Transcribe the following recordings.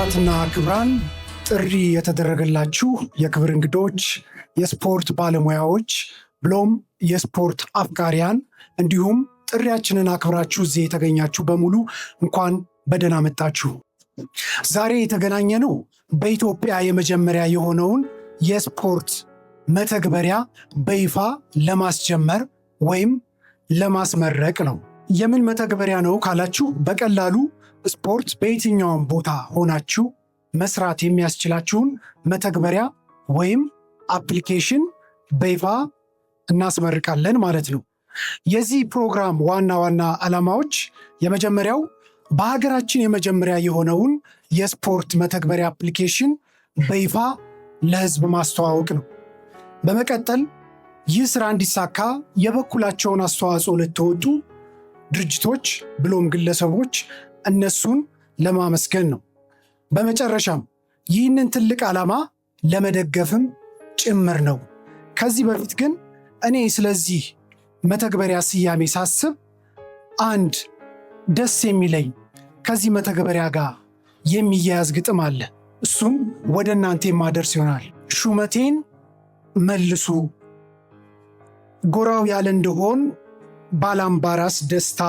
ክብራትና ክብራን ጥሪ የተደረገላችሁ የክብር እንግዶች፣ የስፖርት ባለሙያዎች ብሎም የስፖርት አፍቃሪያን እንዲሁም ጥሪያችንን አክብራችሁ እዚህ የተገኛችሁ በሙሉ እንኳን በደህና መጣችሁ። ዛሬ የተገናኘነው በኢትዮጵያ የመጀመሪያ የሆነውን የስፖርት መተግበሪያ በይፋ ለማስጀመር ወይም ለማስመረቅ ነው። የምን መተግበሪያ ነው ካላችሁ፣ በቀላሉ ስፖርት በየትኛውም ቦታ ሆናችሁ መስራት የሚያስችላችሁን መተግበሪያ ወይም አፕሊኬሽን በይፋ እናስመርቃለን ማለት ነው። የዚህ ፕሮግራም ዋና ዋና ዓላማዎች፣ የመጀመሪያው በሀገራችን የመጀመሪያ የሆነውን የስፖርት መተግበሪያ አፕሊኬሽን በይፋ ለሕዝብ ማስተዋወቅ ነው። በመቀጠል ይህ ስራ እንዲሳካ የበኩላቸውን አስተዋጽኦ ለተወጡ ድርጅቶች ብሎም ግለሰቦች እነሱን ለማመስገን ነው። በመጨረሻም ይህንን ትልቅ ዓላማ ለመደገፍም ጭምር ነው። ከዚህ በፊት ግን እኔ ስለዚህ መተግበሪያ ስያሜ ሳስብ አንድ ደስ የሚለኝ ከዚህ መተግበሪያ ጋር የሚያያዝ ግጥም አለ። እሱም ወደ እናንተ የማደርስ ይሆናል። ሹመቴን መልሱ ጎራው ያለ እንደሆን ባላምባራስ ደስታ፣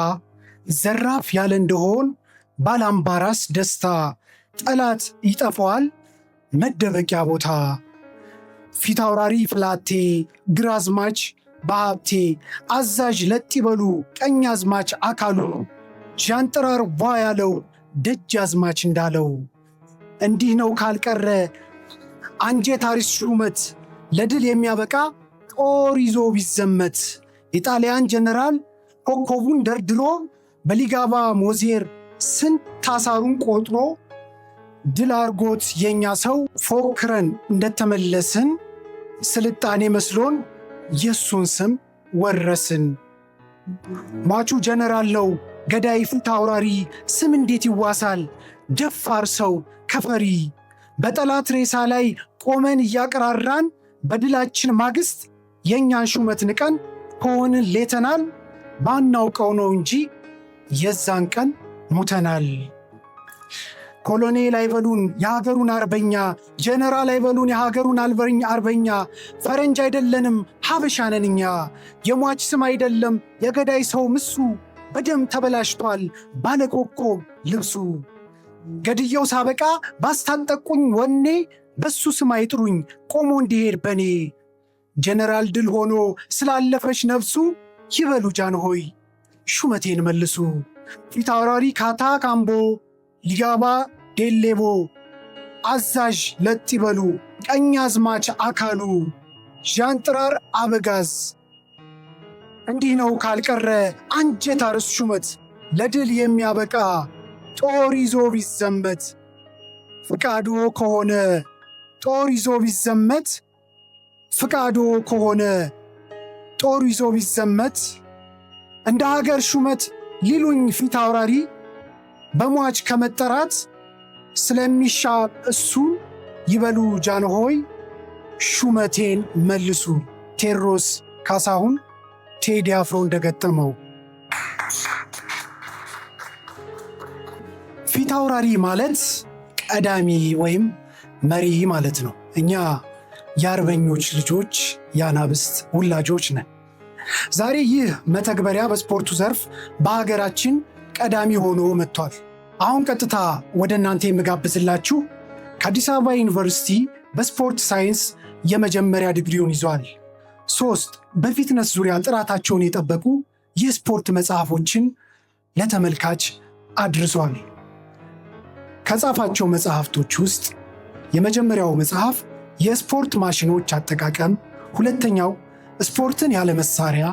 ዘራፍ ያለ እንደሆን ባላምባራስ ደስታ፣ ጠላት ይጠፋዋል መደበቂያ ቦታ፣ ፊታውራሪ ፍላቴ ግራዝማች በሀብቴ፣ አዛዥ ለጥ ይበሉ ቀኝ አዝማች አካሉ፣ ዣንጥራር ቧ ያለው ደጅ አዝማች እንዳለው። እንዲህ ነው ካልቀረ አንጀት አሪስ ሹመት፣ ለድል የሚያበቃ ጦር ይዞ ቢዘመት፣ የጣሊያን ጀነራል ኮከቡን ደርድሮ በሊጋባ ሞዜር ስንት አሳሩን ቆጥሮ፣ ድል አርጎት የኛ ሰው ፎክረን እንደተመለስን፣ ስልጣኔ መስሎን የሱን ስም ወረስን። ሟቹ ጀነራል ነው ገዳይ ፊት አውራሪ፣ ስም እንዴት ይዋሳል ደፋር ሰው ከፈሪ። በጠላት ሬሳ ላይ ቆመን እያቀራራን፣ በድላችን ማግስት የእኛን ሹመት ንቀን ከሆንን ሌተናል፣ ባናውቀው ነው እንጂ የዛን ቀን ሙተናል። ኮሎኔል አይበሉን የሀገሩን አርበኛ፣ ጀነራል አይበሉን የሀገሩን አርበኛ፣ ፈረንጅ አይደለንም ሀበሻ ነን እኛ። የሟች ስም አይደለም የገዳይ ሰው ምሱ፣ በደም ተበላሽቷል ባለኮከብ ልብሱ። ገድየው ሳበቃ ባስታጠቁኝ ወኔ፣ በሱ ስም አይጥሩኝ ቆሞ እንዲሄድ በኔ። ጀነራል ድል ሆኖ ስላለፈች ነፍሱ፣ ይበሉ ጃንሆይ ሹመቴን መልሱ። ፊት አውራሪ ካታ ካምቦ፣ ሊጋባ ዴሌቦ፣ አዛዥ ለጥ ይበሉ ቀኝ አዝማች አካሉ፣ ዣንጥራር አበጋዝ። እንዲህ ነው ካልቀረ አንጀት አርስ ሹመት፣ ለድል የሚያበቃ ጦር ይዞ ቢዘመት። ፍቃዶ ከሆነ ጦር ይዞ ቢዘመት፣ ፍቃዶ ከሆነ ጦር ይዞ ቢዘመት፣ እንደ ሀገር ሹመት ሊሉኝ ፊት አውራሪ፣ በሟች ከመጠራት ስለሚሻ እሱ፣ ይበሉ ጃንሆይ ሹመቴን መልሱ። ቴዎድሮስ ካሳሁን ቴዲ አፍሮ እንደገጠመው። ፊት አውራሪ ማለት ቀዳሚ ወይም መሪ ማለት ነው። እኛ የአርበኞች ልጆች የአናብስት ውላጆች ነን። ዛሬ ይህ መተግበሪያ በስፖርቱ ዘርፍ በሀገራችን ቀዳሚ ሆኖ መጥቷል። አሁን ቀጥታ ወደ እናንተ የምጋብዝላችሁ ከአዲስ አበባ ዩኒቨርሲቲ በስፖርት ሳይንስ የመጀመሪያ ዲግሪውን ይዟል። 3 በፊትነስ ዙሪያ ጥራታቸውን የጠበቁ የስፖርት መጽሐፎችን ለተመልካች አድርሷል። ከጻፋቸው መጽሐፍቶች ውስጥ የመጀመሪያው መጽሐፍ የስፖርት ማሽኖች አጠቃቀም፣ ሁለተኛው ስፖርትን ያለ መሳሪያ፣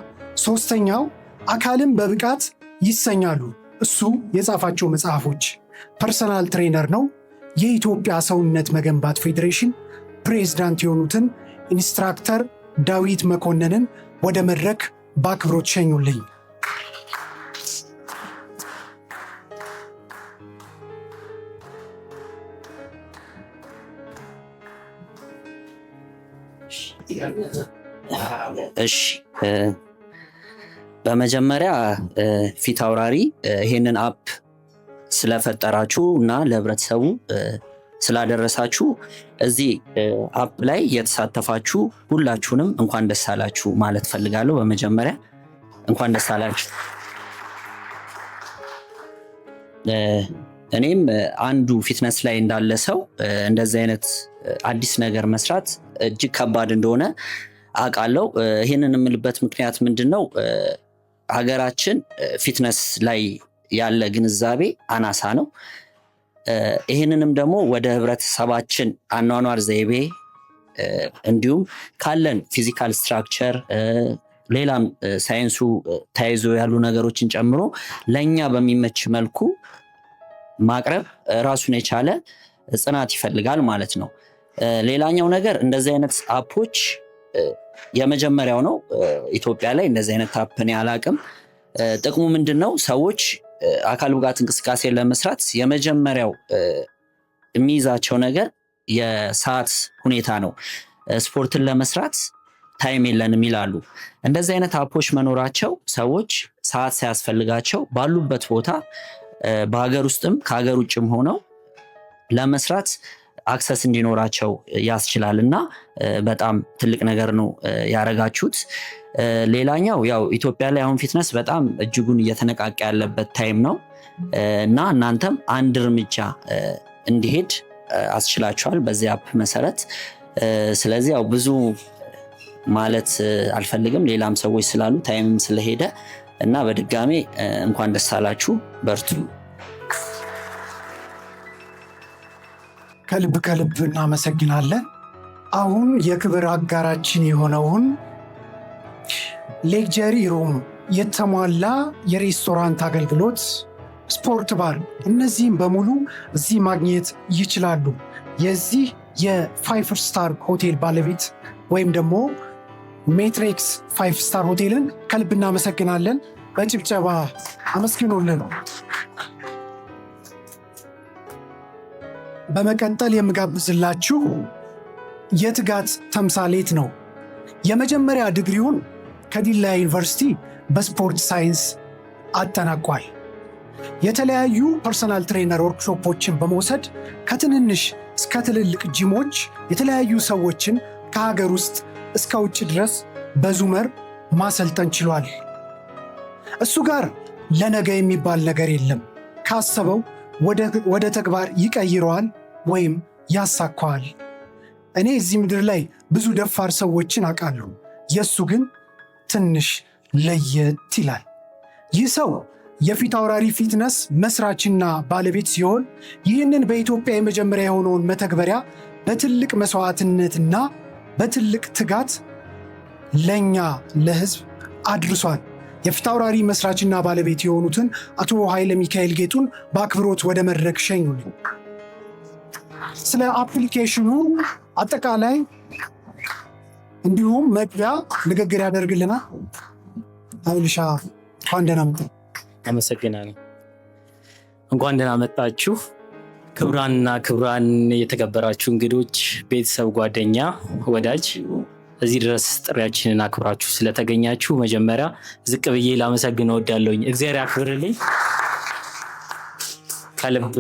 ሶስተኛው አካልን በብቃት ይሰኛሉ። እሱ የጻፋቸው መጽሐፎች። ፐርሰናል ትሬነር ነው። የኢትዮጵያ ሰውነት መገንባት ፌዴሬሽን ፕሬዝዳንት የሆኑትን ኢንስትራክተር ዳዊት መኮንንን ወደ መድረክ በአክብሮት ሸኙልኝ። እሺ በመጀመሪያ ፊት አውራሪ ይሄንን አፕ ስለፈጠራችሁ እና ለህብረተሰቡ ስላደረሳችሁ እዚህ አፕ ላይ የተሳተፋችሁ ሁላችሁንም እንኳን ደስ አላችሁ ማለት ፈልጋለሁ። በመጀመሪያ እንኳን ደስ አላችሁ። እኔም አንዱ ፊትነስ ላይ እንዳለ ሰው እንደዚህ አይነት አዲስ ነገር መስራት እጅግ ከባድ እንደሆነ አውቃለሁ። ይህንን የምልበት ምክንያት ምንድነው? ሀገራችን ፊትነስ ላይ ያለ ግንዛቤ አናሳ ነው። ይህንንም ደግሞ ወደ ህብረተሰባችን አኗኗር ዘይቤ እንዲሁም ካለን ፊዚካል ስትራክቸር ሌላም ሳይንሱ ተያይዞ ያሉ ነገሮችን ጨምሮ ለእኛ በሚመች መልኩ ማቅረብ ራሱን የቻለ ጽናት ይፈልጋል ማለት ነው። ሌላኛው ነገር እንደዚህ አይነት አፖች የመጀመሪያው ነው። ኢትዮጵያ ላይ እንደዚህ አይነት አፕ እኔ አላቅም። ጥቅሙ ምንድነው? ሰዎች አካል ብቃት እንቅስቃሴ ለመስራት የመጀመሪያው የሚይዛቸው ነገር የሰዓት ሁኔታ ነው። ስፖርትን ለመስራት ታይም የለንም ይላሉ። እንደዚህ አይነት አፖች መኖራቸው ሰዎች ሰዓት ሳያስፈልጋቸው ባሉበት ቦታ በሀገር ውስጥም ከሀገር ውጭም ሆነው ለመስራት አክሰስ እንዲኖራቸው ያስችላል እና በጣም ትልቅ ነገር ነው ያረጋችሁት። ሌላኛው ያው ኢትዮጵያ ላይ አሁን ፊትነስ በጣም እጅጉን እየተነቃቀ ያለበት ታይም ነው እና እናንተም አንድ እርምጃ እንዲሄድ አስችላችኋል በዚህ አፕ መሰረት። ስለዚህ ያው ብዙ ማለት አልፈልግም፣ ሌላም ሰዎች ስላሉ ታይምም ስለሄደ እና በድጋሜ እንኳን ደስ አላችሁ፣ በርቱ። ከልብ ከልብ እናመሰግናለን። አሁን የክብር አጋራችን የሆነውን ሌክጀሪ ሩም የተሟላ የሬስቶራንት አገልግሎት፣ ስፖርት ባር፣ እነዚህም በሙሉ እዚህ ማግኘት ይችላሉ። የዚህ የ5 ስታር ሆቴል ባለቤት ወይም ደግሞ ሜትሪክስ 5 ስታር ሆቴልን ከልብ እናመሰግናለን። በጭብጨባ አመስግኑልን። በመቀጠል የምጋብዝላችሁ የትጋት ተምሳሌት ነው። የመጀመሪያ ዲግሪውን ከዲላ ዩኒቨርሲቲ በስፖርት ሳይንስ አጠናቋል። የተለያዩ ፐርሰናል ትሬነር ወርክሾፖችን በመውሰድ ከትንንሽ እስከ ትልልቅ ጂሞች የተለያዩ ሰዎችን ከሀገር ውስጥ እስከ ውጭ ድረስ በዙመር ማሰልጠን ችሏል። እሱ ጋር ለነገ የሚባል ነገር የለም። ካሰበው ወደ ተግባር ይቀይረዋል ወይም ያሳካዋል። እኔ እዚህ ምድር ላይ ብዙ ደፋር ሰዎችን አውቃለሁ። የእሱ ግን ትንሽ ለየት ይላል። ይህ ሰው የፊት አውራሪ ፊትነስ መስራችና ባለቤት ሲሆን ይህንን በኢትዮጵያ የመጀመሪያ የሆነውን መተግበሪያ በትልቅ መስዋዕትነትና በትልቅ ትጋት ለእኛ ለህዝብ አድርሷል። የፊት አውራሪ መስራችና ባለቤት የሆኑትን አቶ ኃይለ ሚካኤል ጌጡን በአክብሮት ወደ መድረክ ሸኙልኝ። ስለ አፕሊኬሽኑ አጠቃላይ እንዲሁም መግቢያ ንግግር ያደርግልናል። ኃይልሻ እንኳን ደህና መጣ። አመሰግናለሁ። እንኳን ደህና መጣችሁ። ክቡራንና ክቡራን የተከበራችሁ እንግዶች፣ ቤተሰብ፣ ጓደኛ፣ ወዳጅ እዚህ ድረስ ጥሪያችንን አክብራችሁ ስለተገኛችሁ መጀመሪያ ዝቅ ብዬ ላመሰግን እወዳለሁኝ። እግዚአብሔር ያክብርልኝ። ከልብ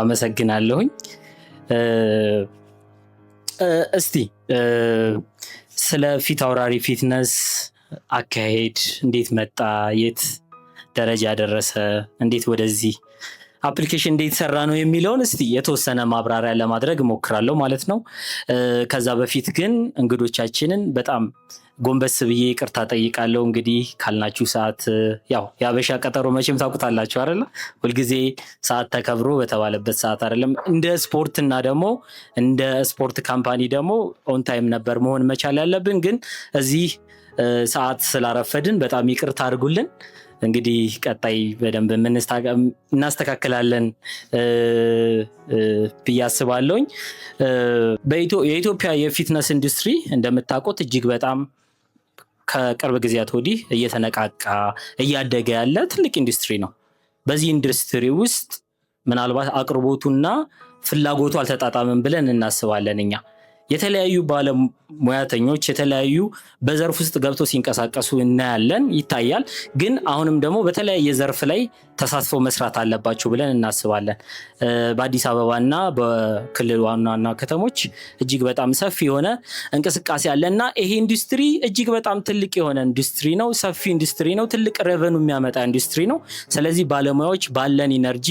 አመሰግናለሁኝ። እስቲ ስለ ፊት አውራሪ ፊትነስ አካሄድ እንዴት መጣ፣ የት ደረጃ ደረሰ፣ እንዴት ወደዚህ አፕሊኬሽን እንዴት ሰራ ነው የሚለውን እስቲ የተወሰነ ማብራሪያ ለማድረግ እሞክራለሁ ማለት ነው። ከዛ በፊት ግን እንግዶቻችንን በጣም ጎንበስ ብዬ ይቅርታ ጠይቃለሁ። እንግዲህ ካልናችሁ ሰዓት ያው የአበሻ ቀጠሮ መቼም ታውቁታላችሁ አይደለ? ሁልጊዜ ሰዓት ተከብሮ በተባለበት ሰዓት አይደለም። እንደ ስፖርትና ደግሞ እንደ ስፖርት ካምፓኒ ደግሞ ኦን ታይም ነበር መሆን መቻል ያለብን። ግን እዚህ ሰዓት ስላረፈድን በጣም ይቅርታ አድርጉልን። እንግዲህ ቀጣይ በደንብ እናስተካክላለን ብዬ አስባለሁኝ። የኢትዮጵያ የፊትነስ ኢንዱስትሪ እንደምታውቁት እጅግ በጣም ከቅርብ ጊዜያት ወዲህ እየተነቃቃ እያደገ ያለ ትልቅ ኢንዱስትሪ ነው። በዚህ ኢንዱስትሪ ውስጥ ምናልባት አቅርቦቱና ፍላጎቱ አልተጣጣምም ብለን እናስባለን እኛ። የተለያዩ ባለሙያተኞች የተለያዩ በዘርፍ ውስጥ ገብተው ሲንቀሳቀሱ እናያለን፣ ይታያል። ግን አሁንም ደግሞ በተለያየ ዘርፍ ላይ ተሳትፎ መስራት አለባቸው ብለን እናስባለን። በአዲስ አበባና በክልል ዋና ዋና ከተሞች እጅግ በጣም ሰፊ የሆነ እንቅስቃሴ አለ እና ይሄ ኢንዱስትሪ እጅግ በጣም ትልቅ የሆነ ኢንዱስትሪ ነው፣ ሰፊ ኢንዱስትሪ ነው፣ ትልቅ ሬቨኑ የሚያመጣ ኢንዱስትሪ ነው። ስለዚህ ባለሙያዎች ባለን ኢነርጂ፣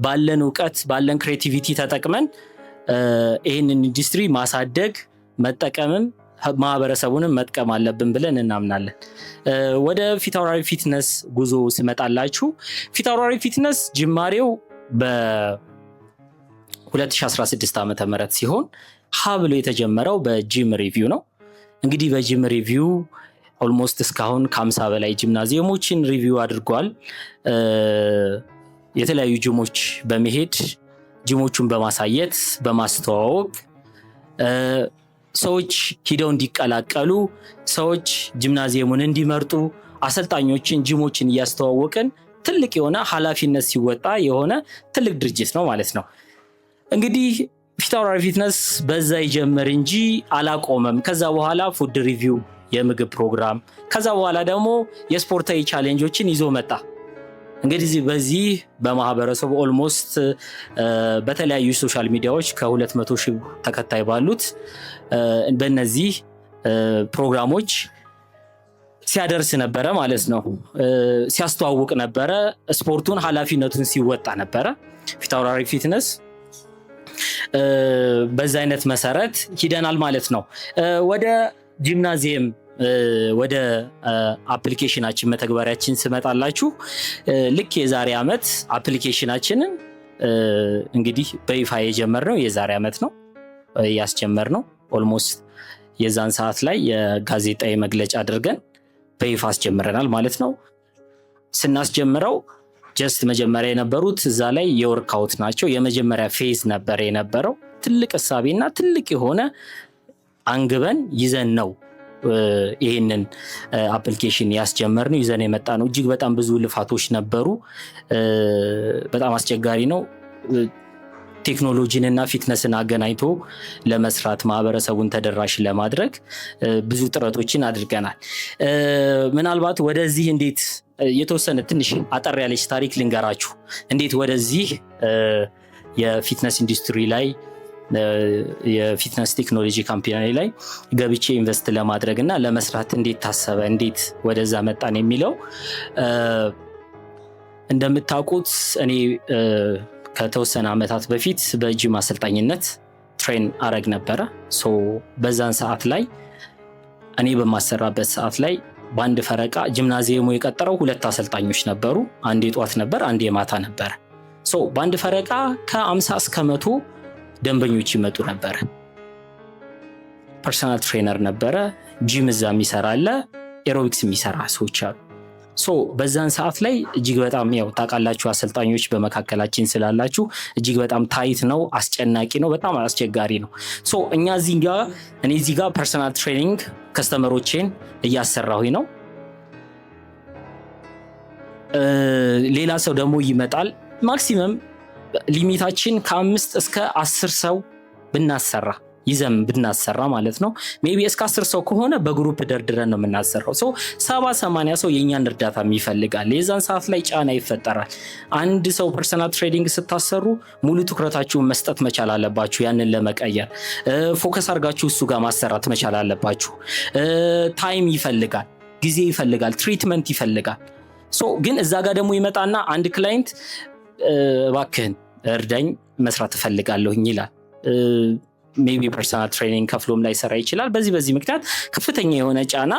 ባለን እውቀት፣ ባለን ክሬቲቪቲ ተጠቅመን ይህንን ኢንዱስትሪ ማሳደግ መጠቀምም ማህበረሰቡንም መጥቀም አለብን ብለን እናምናለን። ወደ ፊታውራሪ ፊትነስ ጉዞ ስመጣላችሁ ፊታውራሪ ፊትነስ ጅማሬው በ2016 ዓ.ም ሲሆን ሀብሎ የተጀመረው በጂም ሪቪው ነው። እንግዲህ በጂም ሪቪው ኦልሞስት እስካሁን ከ50 በላይ ጂምናዚየሞችን ሪቪው አድርጓል። የተለያዩ ጂሞች በመሄድ ጂሞቹን በማሳየት በማስተዋወቅ ሰዎች ሂደው እንዲቀላቀሉ፣ ሰዎች ጂምናዚየሙን እንዲመርጡ፣ አሰልጣኞችን ጂሞችን እያስተዋወቅን ትልቅ የሆነ ኃላፊነት ሲወጣ የሆነ ትልቅ ድርጅት ነው ማለት ነው። እንግዲህ ፊታውራሪ ፊትነስ በዛ ይጀምር እንጂ አላቆመም። ከዛ በኋላ ፉድ ሪቪው የምግብ ፕሮግራም፣ ከዛ በኋላ ደግሞ የስፖርታዊ ቻሌንጆችን ይዞ መጣ። እንግዲህ በዚህ በማህበረሰቡ ኦልሞስት በተለያዩ ሶሻል ሚዲያዎች ከ200,000 ተከታይ ባሉት በእነዚህ ፕሮግራሞች ሲያደርስ ነበረ ማለት ነው። ሲያስተዋውቅ ነበረ፣ ስፖርቱን ኃላፊነቱን ሲወጣ ነበረ ፊታውራሪ ፊትነስ። በዛ አይነት መሰረት ሂደናል ማለት ነው። ወደ ጂምናዚየም ወደ አፕሊኬሽናችን መተግበሪያችን ስመጣላችሁ ልክ የዛሬ ዓመት አፕሊኬሽናችንን እንግዲህ በይፋ የጀመርነው የዛሬ ዓመት ነው ያስጀመርነው። ኦልሞስት የዛን ሰዓት ላይ የጋዜጣዊ መግለጫ አድርገን በይፋ አስጀምረናል ማለት ነው። ስናስጀምረው ጀስት መጀመሪያ የነበሩት እዛ ላይ የወርክአውት ናቸው። የመጀመሪያ ፌዝ ነበር የነበረው። ትልቅ እሳቤና ትልቅ የሆነ አንግበን ይዘን ነው ይህንን አፕሊኬሽን ያስጀመርነው ይዘን የመጣ ነው። እጅግ በጣም ብዙ ልፋቶች ነበሩ። በጣም አስቸጋሪ ነው። ቴክኖሎጂንና ፊትነስን አገናኝቶ ለመስራት ማህበረሰቡን ተደራሽ ለማድረግ ብዙ ጥረቶችን አድርገናል። ምናልባት ወደዚህ እንዴት የተወሰነ ትንሽ አጠር ያለች ታሪክ ልንገራችሁ። እንዴት ወደዚህ የፊትነስ ኢንዱስትሪ ላይ የፊትነስ ቴክኖሎጂ ካምፓኒ ላይ ገብቼ ኢንቨስት ለማድረግ እና ለመስራት እንዴት ታሰበ፣ እንዴት ወደዛ መጣን የሚለው እንደምታውቁት እኔ ከተወሰነ ዓመታት በፊት በጂም አሰልጣኝነት ትሬን አረግ ነበረ። በዛን ሰዓት ላይ እኔ በማሰራበት ሰዓት ላይ በአንድ ፈረቃ ጂምናዚየሙ የቀጠረው 2 አሰልጣኞች ነበሩ። አንድ የጧት ነበር፣ አንድ የማታ ነበረ። በአንድ ፈረቃ ከ50 እስከ 100 ደንበኞች ይመጡ ነበረ። ፐርሰናል ትሬነር ነበረ፣ ጂም እዛ የሚሰራ አለ፣ ኤሮቢክስ የሚሰራ ሰዎች አሉ። በዛን ሰዓት ላይ እጅግ በጣም ያው ታውቃላችሁ አሰልጣኞች በመካከላችን ስላላችሁ እጅግ በጣም ታይት ነው፣ አስጨናቂ ነው፣ በጣም አስቸጋሪ ነው። እኔ እዚህ ጋር ፐርሰናል ትሬኒንግ ከስተመሮቼን እያሰራሁኝ ነው። ሌላ ሰው ደግሞ ይመጣል። ማክሲመም ሊሚታችን ከ5 እስከ 10 ሰው ብናሰራ ይዘም ብናሰራ ማለት ነው። ሜቢ እስከ 10 ሰው ከሆነ በግሩፕ ደርድረን ነው የምናሰራው። 70-80 ሰው የእኛን እርዳታ ይፈልጋል። የዛን ሰዓት ላይ ጫና ይፈጠራል። አንድ ሰው ፐርሰናል ትሬኒንግ ስታሰሩ ሙሉ ትኩረታችሁን መስጠት መቻል አለባችሁ። ያንን ለመቀየር ፎከስ አድርጋችሁ እሱ ጋር ማሰራት መቻል አለባችሁ። ታይም ይፈልጋል፣ ጊዜ ይፈልጋል፣ ትሪትመንት ይፈልጋል። ግን እዛ ጋር ደግሞ ይመጣና አንድ ክላይንት እባክህን እርዳኝ መስራት እፈልጋለሁኝ ይላል። ሜቢ ፐርሰናል ትሬኒንግ ከፍሎም ላይ ሰራ ይችላል። በዚህ ምክንያት ከፍተኛ የሆነ ጫና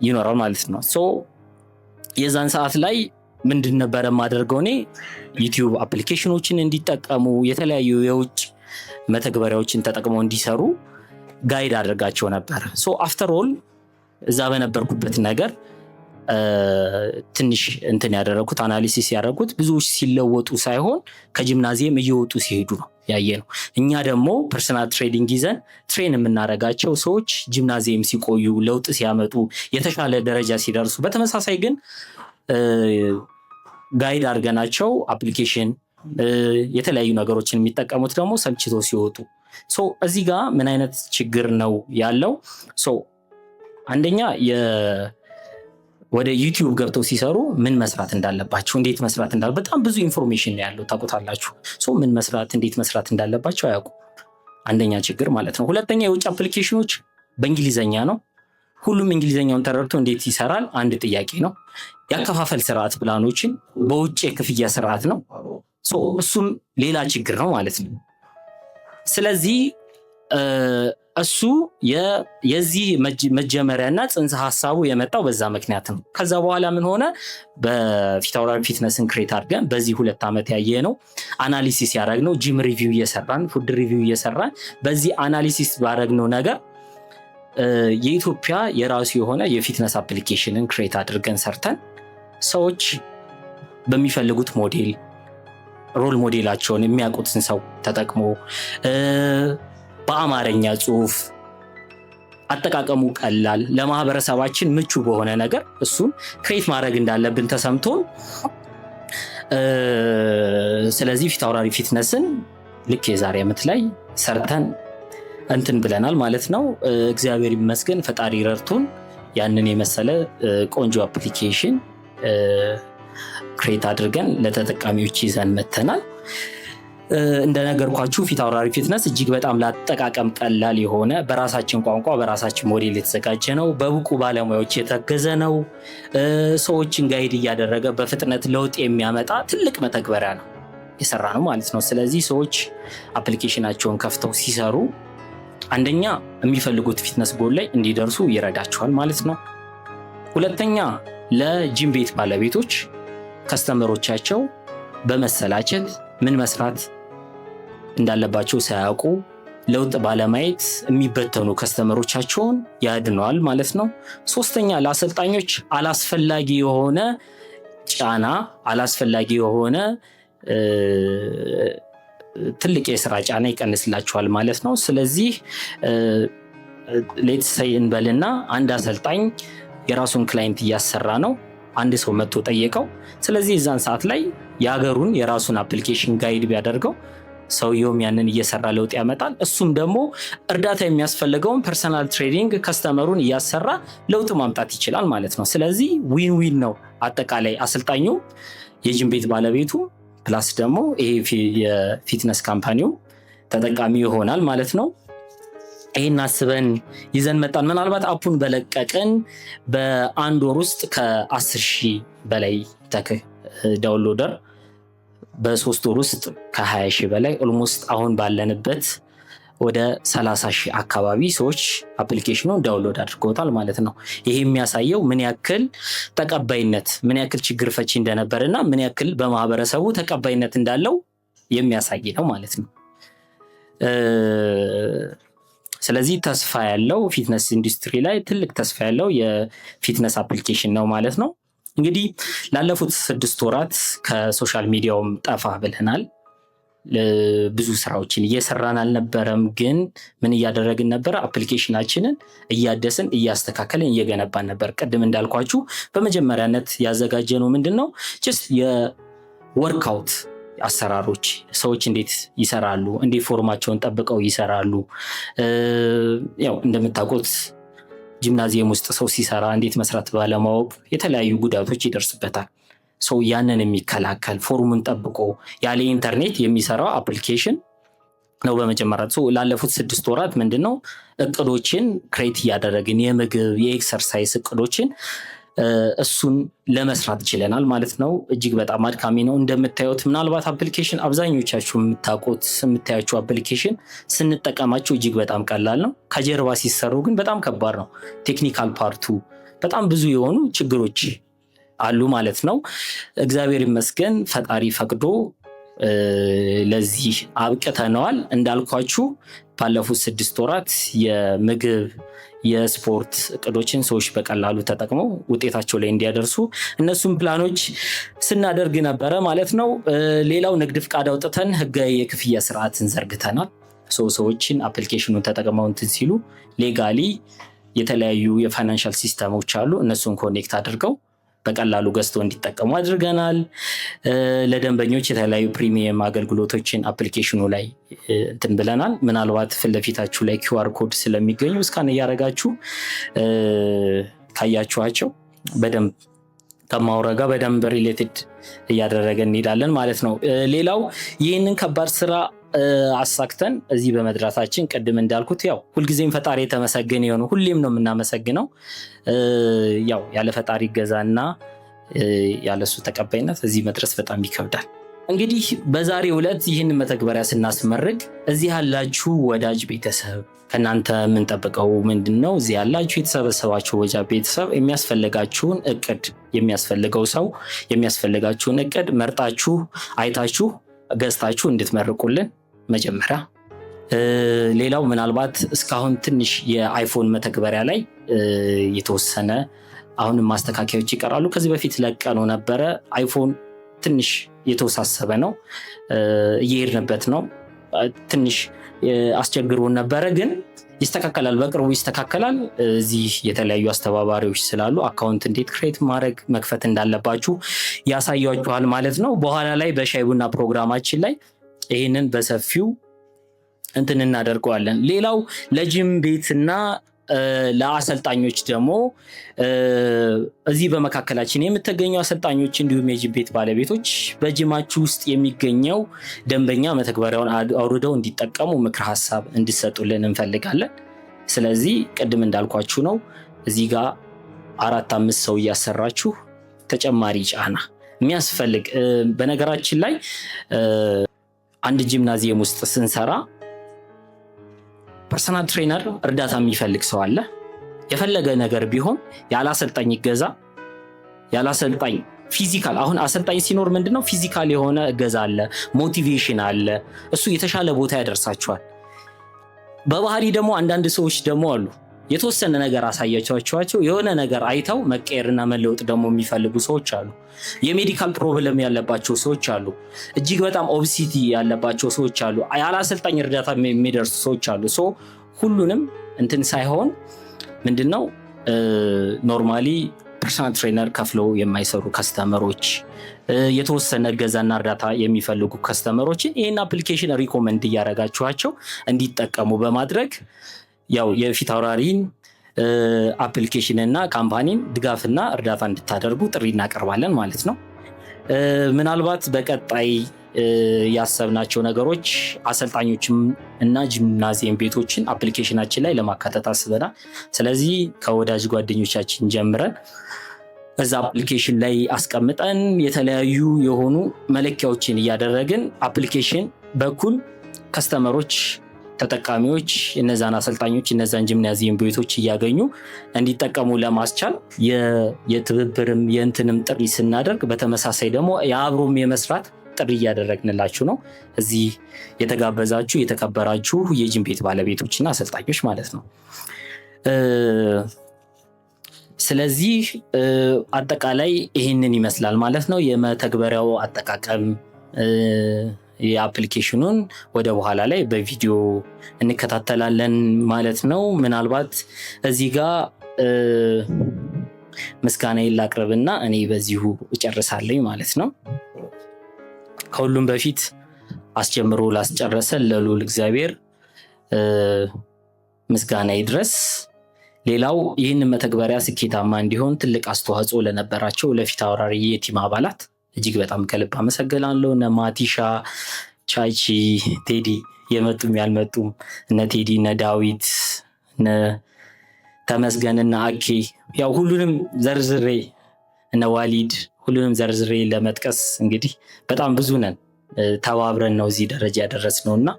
ይኖራል ማለት ነው። የዛን ሰዓት ላይ ምንድን ነበረ ማደርገው እኔ ዩቲዩብ አፕሊኬሽኖችን እንዲጠቀሙ የተለያዩ የውጭ መተግበሪያዎችን ተጠቅመው እንዲሰሩ ጋይድ አድርጋቸው ነበር። አፍተር ኦል እዛ በነበርኩበት ነገር ትንሽ እንትን ያደረኩት አናሊሲስ ያደረኩት ብዙዎች ሲለወጡ ሳይሆን ከጂምናዚየም እየወጡ ሲሄዱ ነው ያየ ነው። እኛ ደግሞ ፐርሰናል ትሬኒንግ ይዘን ትሬን የምናደርጋቸው ሰዎች ጂምናዚየም ሲቆዩ ለውጥ ሲያመጡ የተሻለ ደረጃ ሲደርሱ፣ በተመሳሳይ ግን ጋይድ አድርገናቸው አፕሊኬሽን የተለያዩ ነገሮችን የሚጠቀሙት ደግሞ ሰልችቶ ሲወጡ እዚህ ጋር ምን አይነት ችግር ነው ያለው? አንደኛ ወደ ዩቲዩብ ገብተው ሲሰሩ ምን መስራት እንዳለባቸው እንዴት መስራት በጣም ብዙ ኢንፎርሜሽን ያለው ታውቁታላችሁ። ምን መስራት እንዴት መስራት እንዳለባቸው አያውቁም። አንደኛ ችግር ማለት ነው። ሁለተኛ የውጭ አፕሊኬሽኖች በእንግሊዘኛ ነው። ሁሉም እንግሊዘኛውን ተረድቶ እንዴት ይሰራል አንድ ጥያቄ ነው። ያከፋፈል ስርዓት ፕላኖችን በውጭ የክፍያ ስርዓት ነው። እሱም ሌላ ችግር ነው ማለት ነው። ስለዚህ እሱ የዚህ መጀመሪያና ጽንሰ ሀሳቡ የመጣው በዛ ምክንያት ነው። ከዛ በኋላ ምን ሆነ? በፊት አውራሪ ፊትነስን ክሬት አድርገን በዚህ 2 ዓመት ያየ ነው አናሊሲስ ያደረግነው ጂም ሪቪው እየሰራን ፉድ ሪቪው እየሰራን በዚህ አናሊሲስ ባደረግነው ነገር የኢትዮጵያ የራሱ የሆነ የፊትነስ አፕሊኬሽንን ክሬት አድርገን ሰርተን ሰዎች በሚፈልጉት ሞዴል ሮል ሞዴላቸውን የሚያውቁትን ሰው ተጠቅሞ በአማርኛ ጽሁፍ አጠቃቀሙ ቀላል ለማህበረሰባችን ምቹ በሆነ ነገር እሱን ክሬት ማድረግ እንዳለብን ተሰምቶን ስለዚህ ፊት አውራሪ ፊትነስን ልክ የዛሬ ዓመት ላይ ሰርተን እንትን ብለናል ማለት ነው። እግዚአብሔር ይመስገን ፈጣሪ ረድቶን ያንን የመሰለ ቆንጆ አፕሊኬሽን ክሬት አድርገን ለተጠቃሚዎች ይዘን መተናል። እንደነገርኳችሁ ፊት አውራሪ ፊትነስ እጅግ በጣም ለአጠቃቀም ቀላል የሆነ በራሳችን ቋንቋ በራሳችን ሞዴል የተዘጋጀ ነው። በብቁ ባለሙያዎች የታገዘ ነው። ሰዎችን ጋይድ እያደረገ በፍጥነት ለውጥ የሚያመጣ ትልቅ መተግበሪያ ነው የሰራ ነው ማለት ነው። ስለዚህ ሰዎች አፕሊኬሽናቸውን ከፍተው ሲሰሩ አንደኛ የሚፈልጉት ፊትነስ ጎል ላይ እንዲደርሱ ይረዳቸዋል ማለት ነው። ሁለተኛ ለጂም ቤት ባለቤቶች ከስተመሮቻቸው በመሰላቸት ምን መስራት እንዳለባቸው ሳያውቁ ለውጥ ባለማየት የሚበተኑ ከስተመሮቻቸውን ያድነዋል ማለት ነው። ሶስተኛ ለአሰልጣኞች አላስፈላጊ የሆነ ጫና አላስፈላጊ የሆነ ትልቅ የስራ ጫና ይቀንስላቸዋል ማለት ነው። ስለዚህ ሌትስ ሴይ እንበልና አንድ አሰልጣኝ የራሱን ክላይንት እያሰራ ነው። አንድ ሰው መጥቶ ጠየቀው። ስለዚህ እዛን ሰዓት ላይ የሀገሩን የራሱን አፕሊኬሽን ጋይድ ቢያደርገው ሰውየውም ያንን እየሰራ ለውጥ ያመጣል። እሱም ደግሞ እርዳታ የሚያስፈልገውን ፐርሰናል ትሬኒንግ ከስተመሩን እያሰራ ለውጥ ማምጣት ይችላል ማለት ነው። ስለዚህ ዊን ዊን ነው አጠቃላይ አሰልጣኙ፣ የጂም ቤት ባለቤቱ ፕላስ ደግሞ ይሄ የፊትነስ ካምፓኒው ተጠቃሚ ይሆናል ማለት ነው። ይህን አስበን ይዘን መጣን። ምናልባት አፑን በለቀቅን በአንድ ወር ውስጥ ከ10,000 በላይ ዳውንሎደር፣ በ3 ወር ውስጥ ከ20,000 በላይ ኦልሞስት አሁን ባለንበት ወደ 30,000 አካባቢ ሰዎች አፕሊኬሽኑን ዳውንሎድ አድርገውታል ማለት ነው። ይሄ የሚያሳየው ምን ያክል ተቀባይነት ምን ያክል ችግር ፈቺ እንደነበርና ምን ያክል በማህበረሰቡ ተቀባይነት እንዳለው የሚያሳይ ነው ማለት ነው። ስለዚህ ተስፋ ያለው ፊትነስ ኢንዱስትሪ ላይ ትልቅ ተስፋ ያለው የፊትነስ አፕሊኬሽን ነው ማለት ነው። እንግዲህ ላለፉት 6 ወራት ከሶሻል ሚዲያውም ጠፋ ብለናል። ብዙ ስራዎችን እየሰራን አልነበረም። ግን ምን እያደረግን ነበር? አፕሊኬሽናችንን እያደስን እያስተካከልን እየገነባን ነበር። ቅድም እንዳልኳችሁ በመጀመሪያነት ያዘጋጀነው ምንድነው? ጀስት የወርክአውት አሰራሮች ሰዎች እንዴት ይሰራሉ፣ እንዴት ፎርማቸውን ጠብቀው ይሰራሉ። ያው እንደምታውቁት ጂምናዚየም ውስጥ ሰው ሲሰራ እንዴት መስራት ባለማወቅ የተለያዩ ጉዳቶች ይደርስበታል። ሰው ያንን የሚከላከል ፎርሙን ጠብቆ ያለ ኢንተርኔት የሚሰራው አፕሊኬሽን ነው። በመጀመሪያ ላለፉት 6 ወራት ምንድነው እቅዶችን ክሬት እያደረግን የምግብ የኤክሰርሳይዝ እቅዶችን እሱን ለመስራት ችለናል ማለት ነው። እጅግ በጣም አድካሚ ነው እንደምታዩት። ምናልባት አፕሊኬሽን አብዛኞቻችሁ የምታያቸው አፕሊኬሽን ስንጠቀማቸው እጅግ በጣም ቀላል ነው። ከጀርባ ሲሰሩ ግን በጣም ከባድ ነው። ቴክኒካል ፓርቱ በጣም ብዙ የሆኑ ችግሮች አሉ ማለት ነው። እግዚአብሔር ይመስገን ፈጣሪ ፈቅዶ ለዚህ አብቅተነዋል። እንዳልኳችሁ ባለፉት 6 ወራት የምግብ የስፖርት እቅዶችን ሰዎች በቀላሉ ተጠቅመው ውጤታቸው ላይ እንዲያደርሱ እነሱም ፕላኖች ስናደርግ ነበረ ማለት ነው። ሌላው ንግድ ፍቃድ አውጥተን ህጋዊ የክፍያ ስርዓትን ዘርግተናል። ሰዎችን አፕሊኬሽኑን ተጠቅመው እንትን ሲሉ ሌጋሊ የተለያዩ የፋይናንሻል ሲስተሞች አሉ። እነሱን ኮኔክት አድርገው በቀላሉ ገዝተው እንዲጠቀሙ አድርገናል። ለደንበኞች የተለያዩ ፕሪሚየም አገልግሎቶችን አፕሊኬሽኑ ላይ እንትን ብለናል። ምናልባት ፊት ለፊታችሁ ላይ QR ኮድ ስለሚገኙ እስካን እያደረጋችሁ ካያችኋቸው በደንብ ከማውራ ጋር በደንብ ሪሌትድ እያደረገ እንሄዳለን ማለት ነው። ሌላው ይህንን ከባድ ስራ አሳክተን እዚህ በመድረሳችን ቅድም እንዳልኩት ያው ሁልጊዜም ፈጣሪ የተመሰገነ ይሁን፣ ሁሌም ነው የምናመሰግነው። ያው ያለ ፈጣሪ ገዛና ያለሱ ተቀባይነት እዚህ መድረስ በጣም ይከብዳል። እንግዲህ በዛሬው ዕለት ይህን መተግበሪያ ስናስመርቅ እዚህ ያላችሁ ወዳጅ ቤተሰብ ከእናንተ የምንጠብቀው ምንድን ነው? እዚህ ያላችሁ የተሰበሰባችሁ ወዳጅ ቤተሰብ የሚያስፈልጋችሁን እቅድ የሚያስፈልገው ሰው የሚያስፈልጋችሁን እቅድ መርጣችሁ አይታችሁ ገዝታችሁ እንድትመርቁልን መጀመሪያ። ሌላው ምናልባት እስካሁን ትንሽ የአይፎን መተግበሪያ ላይ የተወሰነ አሁንም ማስተካከያዎች ይቀራሉ። ከዚህ በፊት ለቀነው ነበረ። አይፎን ትንሽ የተወሳሰበ ነው፣ እየሄድንበት ነው። ትንሽ አስቸግሮን ነበረ፣ ግን ይስተካከላል፣ በቅርቡ ይስተካከላል። እዚህ የተለያዩ አስተባባሪዎች ስላሉ አካውንት እንዴት ክሬት ማድረግ መክፈት እንዳለባችሁ ያሳያችኋል ማለት ነው። በኋላ ላይ በሻይ ቡና ፕሮግራማችን ላይ ይህንን በሰፊው እንትን እናደርገዋለን። ሌላው ለጂም ቤትና ለአሰልጣኞች ደግሞ እዚህ በመካከላችን የምትገኙ አሰልጣኞች እንዲሁም የጂም ቤት ባለቤቶች በጂማችሁ ውስጥ የሚገኘው ደንበኛ መተግበሪያውን አውርደው እንዲጠቀሙ ምክር ሀሳብ እንዲሰጡልን እንፈልጋለን። ስለዚህ ቅድም እንዳልኳችሁ ነው፣ እዚህ ጋር 4-5 ሰው እያሰራችሁ ተጨማሪ ጫና የሚያስፈልግ በነገራችን ላይ አንድ ጂምናዚየም ውስጥ ስንሰራ ፐርሰናል ትሬነር እርዳታ የሚፈልግ ሰው አለ። የፈለገ ነገር ቢሆን ያላሰልጣኝ ይገዛ፣ ያላሰልጣኝ ፊዚካል። አሁን አሰልጣኝ ሲኖር ምንድነው ፊዚካል የሆነ እገዛ አለ፣ ሞቲቬሽን አለ። እሱ የተሻለ ቦታ ያደርሳቸዋል። በባህሪ ደግሞ አንዳንድ ሰዎች ደግሞ አሉ የተወሰነ ነገር አሳያቸዋቸው የሆነ ነገር አይተው መቀየርና መለወጥ ደግሞ የሚፈልጉ ሰዎች አሉ። የሜዲካል ፕሮብለም ያለባቸው ሰዎች አሉ። እጅግ በጣም ኦብሲቲ ያለባቸው ሰዎች አሉ። ያላሰልጣኝ እርዳታ የሚደርሱ ሰዎች አሉ። ሁሉንም እንትን ሳይሆን ምንድነው ኖርማሊ ፐርሰናል ትሬነር ከፍለው የማይሰሩ ከስተመሮች፣ የተወሰነ እገዛና እርዳታ የሚፈልጉ ከስተመሮችን ይህን አፕሊኬሽን ሪኮመንድ እያደረጋችኋቸው እንዲጠቀሙ በማድረግ ያው የፊት አውራሪን አፕሊኬሽን እና ካምፓኒን ድጋፍና እርዳታ እንድታደርጉ ጥሪ እናቀርባለን ማለት ነው። ምናልባት በቀጣይ ያሰብናቸው ነገሮች አሰልጣኞችም እና ጂምናዚየም ቤቶችን አፕሊኬሽናችን ላይ ለማካተት አስበናል። ስለዚህ ከወዳጅ ጓደኞቻችን ጀምረን በዛ አፕሊኬሽን ላይ አስቀምጠን የተለያዩ የሆኑ መለኪያዎችን እያደረግን አፕሊኬሽን በኩል ከስተመሮች ተጠቃሚዎች እነዛን አሰልጣኞች እነዛን ጂምናዚየም ቤቶች እያገኙ እንዲጠቀሙ ለማስቻል የትብብርም የእንትንም ጥሪ ስናደርግ በተመሳሳይ ደግሞ የአብሮም የመስራት ጥሪ እያደረግንላችሁ ነው። እዚህ የተጋበዛችሁ የተከበራችሁ የጂም ቤት ባለቤቶችና አሰልጣኞች ማለት ነው። ስለዚህ አጠቃላይ ይህንን ይመስላል ማለት ነው። የመተግበሪያው አጠቃቀም የአፕሊኬሽኑን ወደ በኋላ ላይ በቪዲዮ እንከታተላለን ማለት ነው። ምናልባት እዚህ ጋር ምስጋና ላቅርብና እኔ በዚሁ እጨርሳለኝ ማለት ነው። ከሁሉም በፊት አስጀምሮ ላስጨረሰን ለልዑል እግዚአብሔር ምስጋና ይድረስ። ሌላው ይህን መተግበሪያ ስኬታማ እንዲሆን ትልቅ አስተዋጽኦ ለነበራቸው ለፊት አውራሪ የቲም አባላት እጅግ በጣም ከልብ አመሰግናለሁ። እነ ማቲሻ፣ ቻቺ፣ ቴዲ የመጡም ያልመጡም እነ ቴዲ፣ እነ ዳዊት፣ እነ ተመስገን እና አኬ ያው ሁሉንም ዘርዝሬ እነ ዋሊድ ሁሉንም ዘርዝሬ ለመጥቀስ እንግዲህ በጣም ብዙ ነን። ተባብረን ነው እዚህ ደረጃ ያደረስነው እና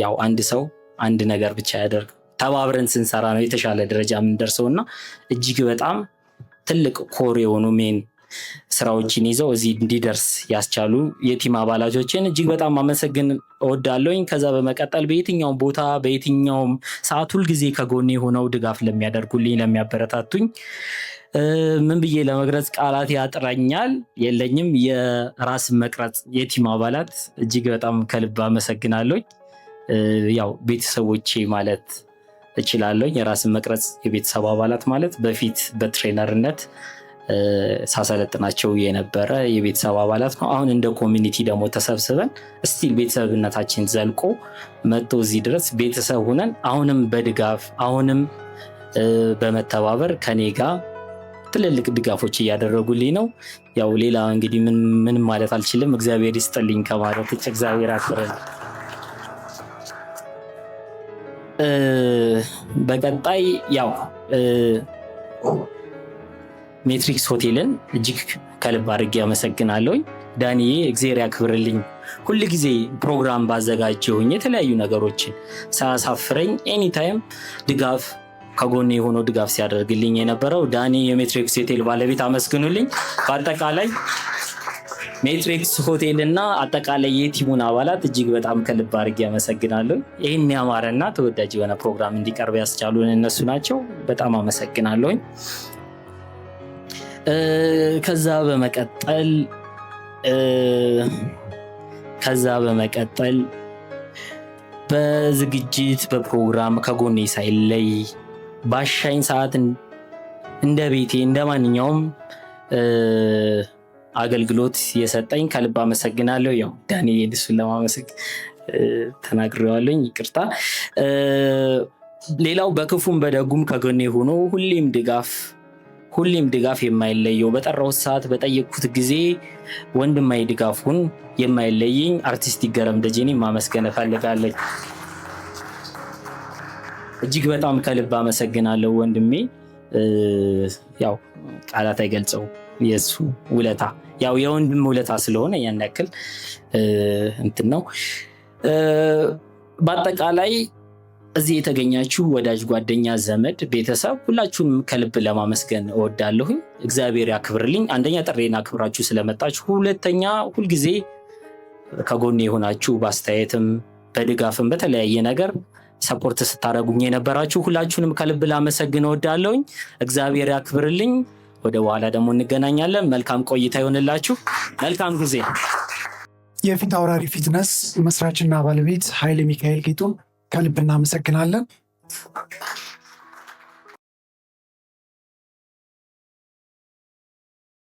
ያው አንድ ሰው አንድ ነገር ብቻ ያደርግ ተባብረን ስንሰራ ነው የተሻለ ደረጃ የምንደርሰው እና እጅግ በጣም ትልቅ ኮር የሆኑ ሜን ስራዎችን ይዘው እዚህ እንዲደርስ ያስቻሉ የቲም አባላቶችን እጅግ በጣም ማመሰግን እወዳለሁኝ። ከዛ በመቀጠል በየትኛውም ቦታ በየትኛውም ሰዓት ሁልጊዜ ከጎኔ ሆነው ድጋፍ ለሚያደርጉልኝ ለሚያበረታቱኝ ምን ብዬ ለመግለጽ ቃላት ያጥረኛል የለኝም። የራስ መቅረጽ የቲም አባላት እጅግ በጣም ከልብ አመሰግናለሁኝ። ያው ቤተሰቦቼ ማለት እችላለሁኝ። የራስን መቅረጽ የቤተሰብ አባላት ማለት በፊት በትሬነርነት ሳሰለጥናቸው የነበረ የቤተሰብ አባላት ነው። አሁን እንደ ኮሚኒቲ ደግሞ ተሰብስበን ስቲል ቤተሰብነታችን ዘልቆ መጥቶ እዚህ ድረስ ቤተሰብ ሁነን አሁንም በድጋፍ አሁንም በመተባበር ከኔ ጋር ትልልቅ ድጋፎች እያደረጉልኝ ነው። ያው ሌላ እንግዲህ ምንም ማለት አልችልም። እግዚአብሔር ይስጥልኝ ከማለት ውጭ እግዚአብሔር ያክብረን። በቀጣይ ያው ሜትሪክስ ሆቴልን እጅግ ከልብ አድርጌ አመሰግናለሁኝ። ዳንዬ እግዚአብሔር ያክብርልኝ። ሁል ጊዜ ፕሮግራም ባዘጋጀሁኝ የተለያዩ ነገሮችን ሳያሳፍረኝ ኤኒታይም ድጋፍ ከጎኔ የሆኖ ድጋፍ ሲያደርግልኝ የነበረው ዳኒ የሜትሪክስ ሆቴል ባለቤት አመስግኑልኝ። በአጠቃላይ ሜትሪክስ ሆቴል እና አጠቃላይ የቲሙን አባላት እጅግ በጣም ከልብ አድርጌ አመሰግናለሁ። ይህን ያማረና ተወዳጅ የሆነ ፕሮግራም እንዲቀርብ ያስቻሉን እነሱ ናቸው። በጣም አመሰግናለሁኝ። ከዛ በመቀጠል በዝግጅት በፕሮግራም ከጎኔ ሳይለይ ባሻኝ ሰዓት እንደ ቤቴ እንደ ማንኛውም አገልግሎት የሰጠኝ ከልብ አመሰግናለሁ። ያው ዳንኤል እሱን ለማመሰግ ተናግሬዋለሁኝ፣ ይቅርታ። ሌላው በክፉም በደጉም ከጎኔ ሆኖ ሁሌም ድጋፍ የማይለየው በጠራሁት ሰዓት በጠየቅኩት ጊዜ ወንድማዊ ድጋፉን የማይለየኝ አርቲስት ይገረም ደጀኔ ማመስገን እፈልጋለሁ። እጅግ በጣም ከልብ አመሰግናለሁ ወንድሜ። ያው ቃላት አይገልጸው የሱ ውለታ፣ ያው የወንድም ውለታ ስለሆነ ያን ያክል እንትን ነው። በአጠቃላይ እዚህ የተገኛችሁ ወዳጅ፣ ጓደኛ፣ ዘመድ፣ ቤተሰብ ሁላችሁንም ከልብ ለማመስገን እወዳለሁኝ። እግዚአብሔር ያክብርልኝ። አንደኛ ጥሬን አክብራችሁ ስለመጣችሁ፣ ሁለተኛ ሁልጊዜ ከጎኔ የሆናችሁ በአስተያየትም በድጋፍም በተለያየ ነገር ሰፖርት ስታደርጉኝ የነበራችሁ ሁላችሁንም ከልብ ላመሰግን እወዳለሁኝ። እግዚአብሔር ያክብርልኝ። ወደ በኋላ ደግሞ እንገናኛለን። መልካም ቆይታ ይሆንላችሁ። መልካም ጊዜ። የፊት አውራሪ ፊትነስ መስራችና ባለቤት ኃይለ ሚካኤል ጌጡን ከልብ እናመሰግናለን።